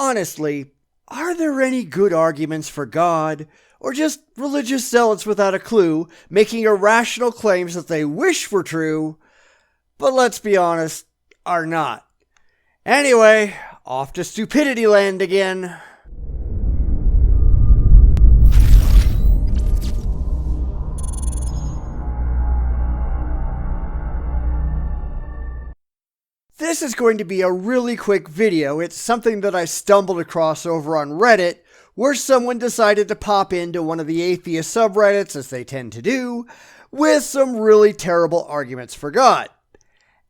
Honestly, are there any good arguments for God, or just religious zealots without a clue making irrational claims that they wish were true, but let's be honest, are not? Anyway, off to stupidity land again. This is going to be a really quick video. It's something that I stumbled across over on Reddit, where someone decided to pop into one of the atheist subreddits, as they tend to do, with some really terrible arguments for God.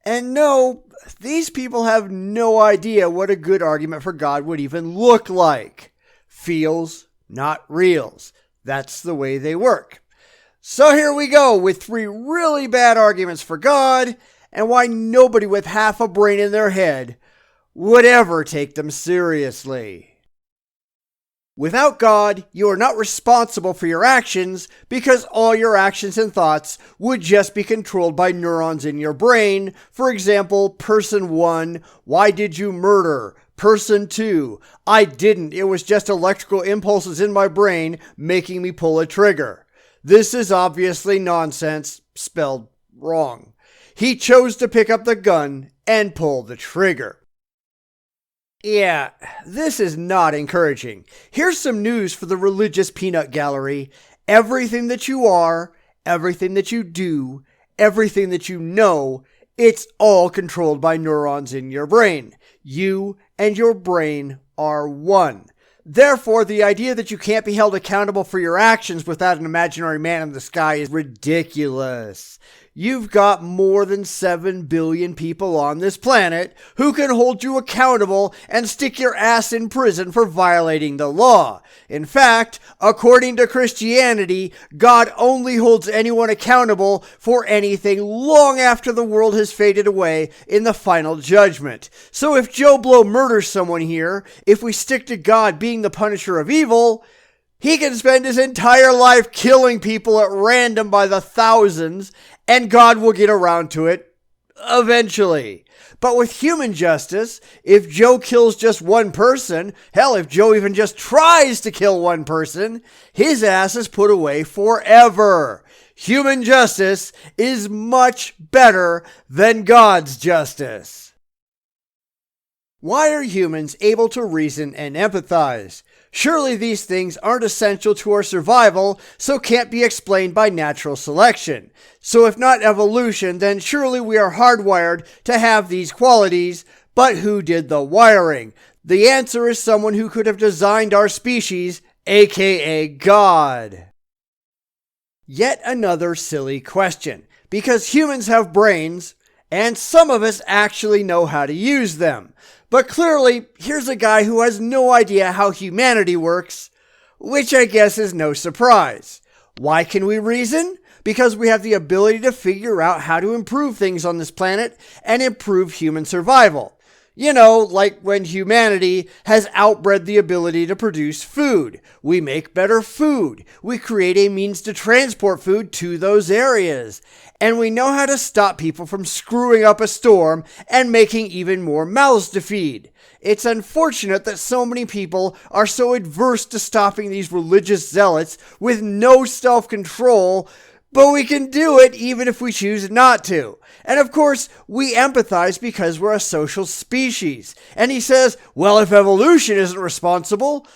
And no, these people have no idea what a good argument for God would even look like. Feels, not reals. That's the way they work. So here we go with 3 really bad arguments for God, and why nobody with half a brain in their head would ever take them seriously. Without God, you are not responsible for your actions because all your actions and thoughts would just be controlled by neurons in your brain. For example, person 1, why did you murder? Person 2, I didn't. It was just electrical impulses in my brain making me pull a trigger. This is obviously nonsense, spelled wrong. He chose to pick up the gun and pull the trigger. Yeah, this is not encouraging. Here's some news for the religious peanut gallery. Everything that you are, everything that you do, everything that you know, it's all controlled by neurons in your brain. You and your brain are one. Therefore, the idea that you can't be held accountable for your actions without an imaginary man in the sky is ridiculous. You've got more than 7 billion people on this planet who can hold you accountable and stick your ass in prison for violating the law. In fact, according to Christianity, God only holds anyone accountable for anything long after the world has faded away in the final judgment. So if Joe Blow murders someone here, if we stick to God being the punisher of evil, he can spend his entire life killing people at random by the thousands, and God will get around to it eventually. But with human justice, if Joe kills just one person, hell, if Joe even just tries to kill one person, his ass is put away forever. Human justice is much better than God's justice. Why are humans able to reason and empathize? Surely these things aren't essential to our survival, so can't be explained by natural selection. So if not evolution, then surely we are hardwired to have these qualities. But who did the wiring? The answer is someone who could have designed our species, aka God. Yet another silly question, because humans have brains, and some of us actually know how to use them. But clearly, here's a guy who has no idea how humanity works, which I guess is no surprise. Why can we reason? Because we have the ability to figure out how to improve things on this planet and improve human survival. You know, like when humanity has outbred the ability to produce food. We make better food. We create a means to transport food to those areas. And we know how to stop people from screwing up a storm and making even more mouths to feed. It's unfortunate that so many people are so adverse to stopping these religious zealots with no self-control, but we can do it even if we choose not to. And of course, we empathize because we're a social species. And he says, well, if evolution isn't responsible,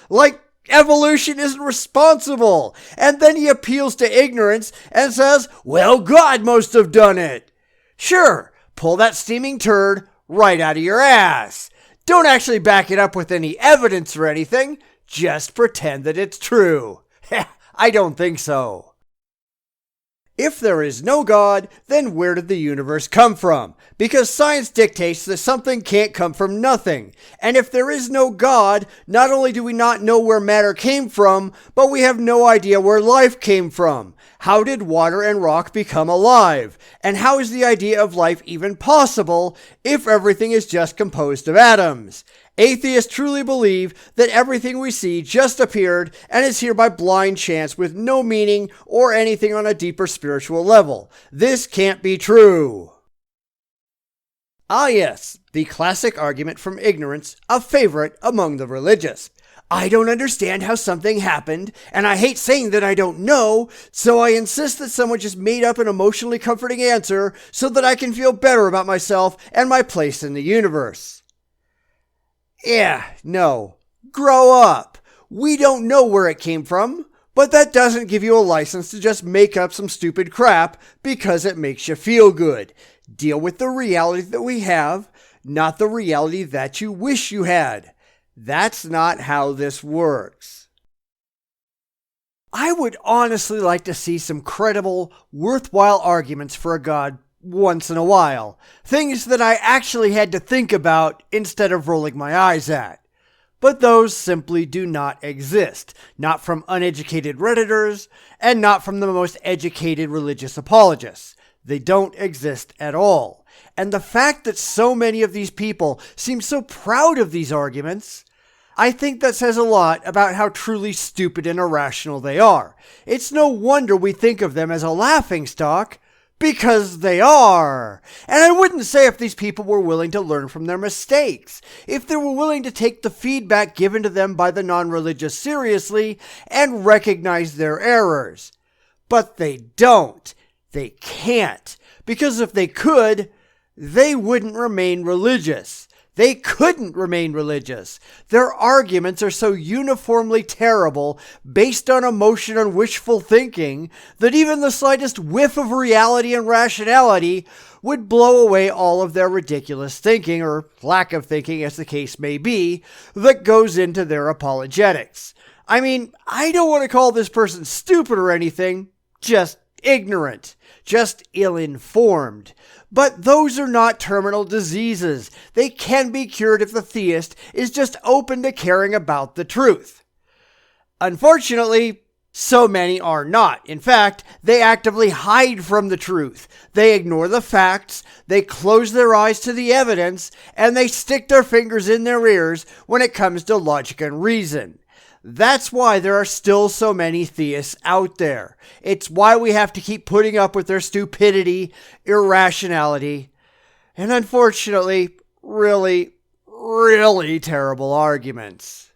evolution isn't responsible. And then he appeals to ignorance and says, well, God must have done it. Sure, pull that steaming turd right out of your ass. Don't actually back it up with any evidence or anything. Just pretend that it's true. I don't think so. If there is no God, then where did the universe come from? Because science dictates that something can't come from nothing. And if there is no God, not only do we not know where matter came from, but we have no idea where life came from. How did water and rock become alive? And how is the idea of life even possible if everything is just composed of atoms? Atheists truly believe that everything we see just appeared and is here by blind chance with no meaning or anything on a deeper spiritual level. This can't be true. Ah yes, the classic argument from ignorance, a favorite among the religious. I don't understand how something happened, and I hate saying that I don't know, so I insist that someone just made up an emotionally comforting answer so that I can feel better about myself and my place in the universe. Yeah, no. Grow up. We don't know where it came from, but that doesn't give you a license to just make up some stupid crap because it makes you feel good. Deal with the reality that we have, not the reality that you wish you had. That's not how this works. I would honestly like to see some credible, worthwhile arguments for a God once in a while. Things that I actually had to think about instead of rolling my eyes at. But those simply do not exist. Not from uneducated Redditors, and not from the most educated religious apologists. They don't exist at all. And the fact that so many of these people seem so proud of these arguments, I think that says a lot about how truly stupid and irrational they are. It's no wonder we think of them as a laughingstock, because they are. And I wouldn't say if these people were willing to learn from their mistakes, if they were willing to take the feedback given to them by the non-religious seriously and recognize their errors. But they don't. They can't. Because if they could, they wouldn't remain religious. They couldn't remain religious. Their arguments are so uniformly terrible, based on emotion and wishful thinking, that even the slightest whiff of reality and rationality would blow away all of their ridiculous thinking, or lack of thinking as the case may be, that goes into their apologetics. I mean, I don't want to call this person stupid or anything, just ignorant, just ill-informed. But those are not terminal diseases. They can be cured if the theist is just open to caring about the truth. Unfortunately, so many are not. In fact, they actively hide from the truth. They ignore the facts, they close their eyes to the evidence, and they stick their fingers in their ears when it comes to logic and reason. That's why there are still so many theists out there. It's why we have to keep putting up with their stupidity, irrationality, and unfortunately, really, really terrible arguments.